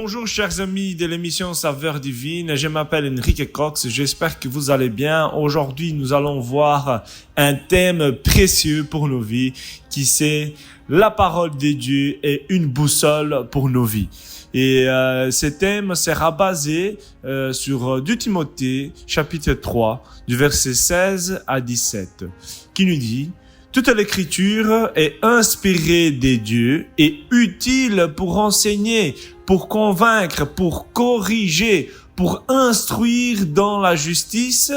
Bonjour chers amis de l'émission Saveurs Divines, je m'appelle Enrique Cox, j'espère que vous allez bien. Aujourd'hui nous allons voir un thème précieux pour nos vies qui c'est la parole de Dieu et une boussole pour nos vies. Et ce thème sera basé sur 2 Timothée chapitre 3 du verset 16 à 17 qui nous dit: toute l'écriture est inspirée de Dieu et utile pour enseigner, pour convaincre, pour corriger, pour instruire dans la justice,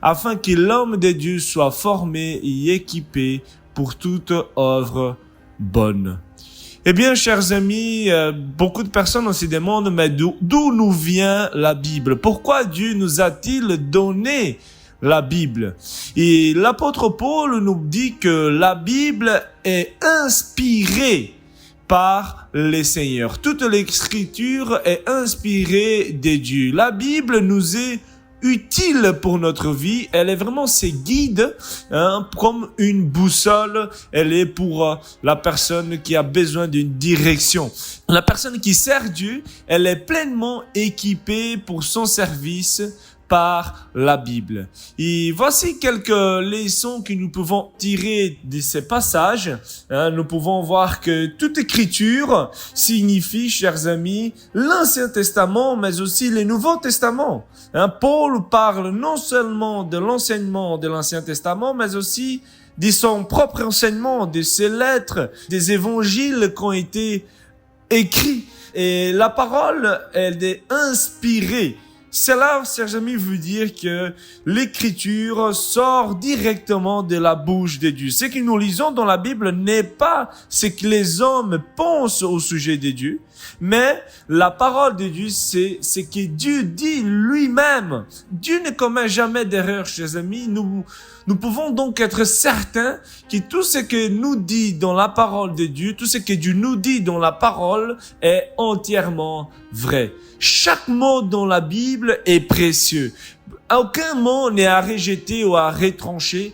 afin que l'homme de Dieu soit formé et équipé pour toute œuvre bonne. Eh bien, chers amis, beaucoup de personnes se demandent, mais d'où nous vient la Bible? Pourquoi Dieu nous a-t-il donné la Bible? Et l'apôtre Paul nous dit que la Bible est inspirée par le Seigneur. Toute l'écriture est inspirée de Dieu. La Bible nous est utile pour notre vie. Elle est vraiment ses guides, comme une boussole. Elle est pour la personne qui a besoin d'une direction. La personne qui sert Dieu, elle est pleinement équipée pour son service par la Bible. Et voici quelques leçons que nous pouvons tirer de ces passages. Nous pouvons voir que toute écriture signifie, chers amis, l'Ancien Testament, mais aussi le Nouveau Testament. Paul parle non seulement de l'enseignement de l'Ancien Testament, mais aussi de son propre enseignement, de ses lettres, des évangiles qui ont été écrits. Et la parole, elle est inspirée. Cela, chers amis, veut dire que l'écriture sort directement de la bouche de Dieu. Ce que nous lisons dans la Bible n'est pas ce que les hommes pensent au sujet de Dieu, mais la parole de Dieu, c'est ce que Dieu dit lui-même. Dieu ne commet jamais d'erreur, chers amis. Nous pouvons donc être certains que tout ce que nous dit dans la parole de Dieu, tout ce que Dieu nous dit dans la parole est entièrement vrai. Chaque mot dans la Bible est précieux. Aucun mot n'est à rejeter ou à retrancher.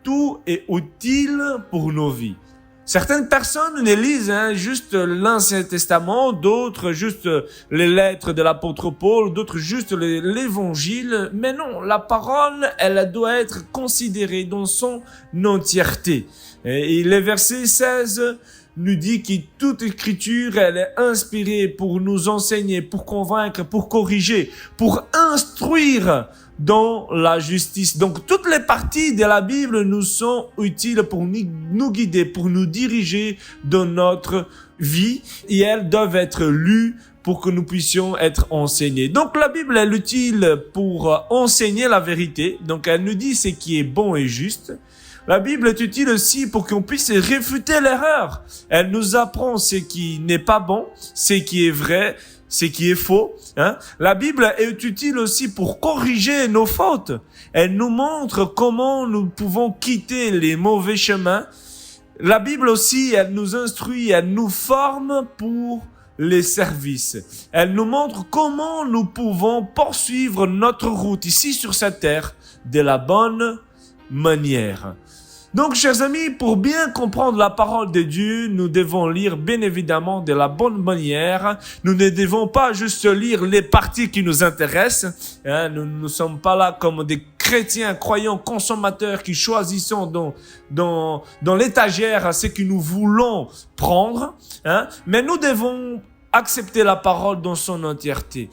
Tout est utile pour nos vies. Certaines personnes ne lisent juste l'Ancien Testament, d'autres juste les lettres de l'apôtre Paul, d'autres juste l'Évangile. Mais non, la parole, elle doit être considérée dans son entièreté. Et le verset 16 nous dit que toute écriture, elle est inspirée pour nous enseigner, pour convaincre, pour corriger, pour instruire dans la justice. Donc, toutes les parties de la Bible nous sont utiles pour nous guider, pour nous diriger dans notre vie, et elles doivent être lues pour que nous puissions être enseignés. Donc, la Bible est utile pour enseigner la vérité. Donc, elle nous dit ce qui est bon et juste. La Bible est utile aussi pour qu'on puisse réfuter l'erreur. Elle nous apprend ce qui n'est pas bon, ce qui est vrai, ce qui est faux. La Bible est utile aussi pour corriger nos fautes. Elle nous montre comment nous pouvons quitter les mauvais chemins. La Bible aussi, elle nous instruit, elle nous forme pour les services. Elle nous montre comment nous pouvons poursuivre notre route ici sur cette terre de la bonne manière. Donc, chers amis, pour bien comprendre la parole de Dieu, nous devons lire bien évidemment de la bonne manière. Nous ne devons pas juste lire les parties qui nous intéressent. Nous ne sommes pas là comme des chrétiens, croyants, consommateurs qui choisissons dans l'étagère ce que nous voulons prendre. Mais nous devons accepter la parole dans son entièreté,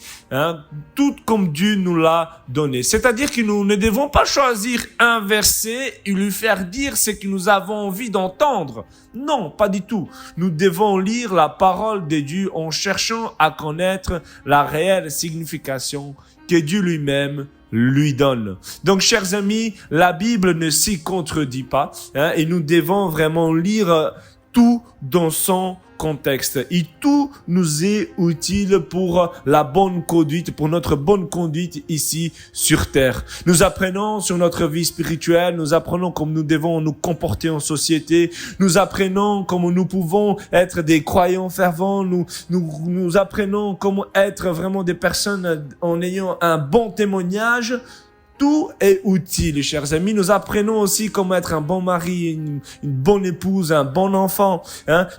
tout comme Dieu nous l'a donné. C'est-à-dire que nous ne devons pas choisir un verset et lui faire dire ce que nous avons envie d'entendre. Non, pas du tout. Nous devons lire la parole de Dieu en cherchant à connaître la réelle signification que Dieu lui-même lui donne. Donc, chers amis, la Bible ne s'y contredit pas, et nous devons vraiment lire tout dans son contexte. Et tout nous est utile pour la bonne conduite, pour notre bonne conduite ici sur terre. Nous apprenons sur notre vie spirituelle, nous apprenons comment nous devons nous comporter en société, nous apprenons comment nous pouvons être des croyants fervents, nous apprenons comment être vraiment des personnes en ayant un bon témoignage. Tout est utile, chers amis. Nous apprenons aussi comment être un bon mari, une bonne épouse, un bon enfant,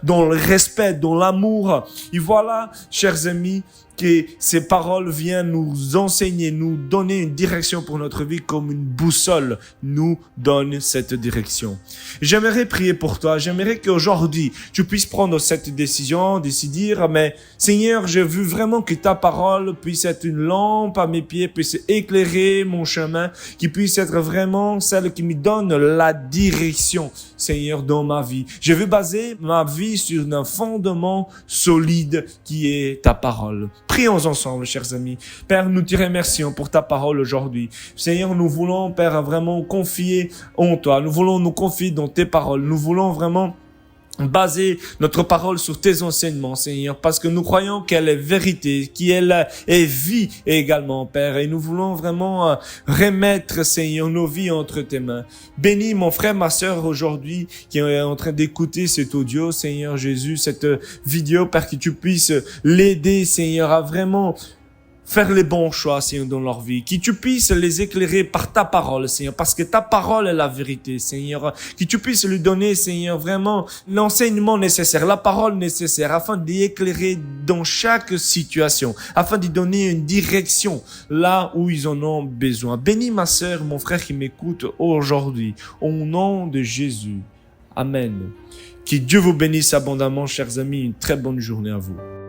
dans le respect, dans l'amour. Et voilà, chers amis, que ces paroles viennent nous enseigner, nous donner une direction pour notre vie comme une boussole nous donne cette direction. J'aimerais prier pour toi. J'aimerais qu'aujourd'hui, tu puisses prendre cette décision, décider, mais Seigneur, je veux vraiment que ta parole puisse être une lampe à mes pieds, puisse éclairer mon chemin, qui puisse être vraiment celle qui me donne la direction, Seigneur, dans ma vie. Je veux baser ma vie sur un fondement solide qui est ta parole. Prions ensemble, chers amis. Père, nous te remercions pour ta parole aujourd'hui. Seigneur, nous voulons, Père, vraiment confier en toi. Nous voulons nous confier dans tes paroles. Nous voulons vraiment baser notre parole sur tes enseignements, Seigneur, parce que nous croyons qu'elle est vérité, qu'elle est vie également, Père, et nous voulons vraiment remettre, Seigneur, nos vies entre tes mains. Bénis mon frère, ma sœur aujourd'hui, qui est en train d'écouter cet audio, Seigneur Jésus, cette vidéo, Père, que tu puisses l'aider, Seigneur, à vraiment faire les bons choix, Seigneur, dans leur vie. Que tu puisses les éclairer par ta parole, Seigneur, parce que ta parole est la vérité, Seigneur. Que tu puisses lui donner, Seigneur, vraiment l'enseignement nécessaire, la parole nécessaire, afin d'y éclairer dans chaque situation, afin d'y donner une direction là où ils en ont besoin. Bénis ma sœur, mon frère qui m'écoute aujourd'hui, au nom de Jésus. Amen. Que Dieu vous bénisse abondamment, chers amis. Une très bonne journée à vous.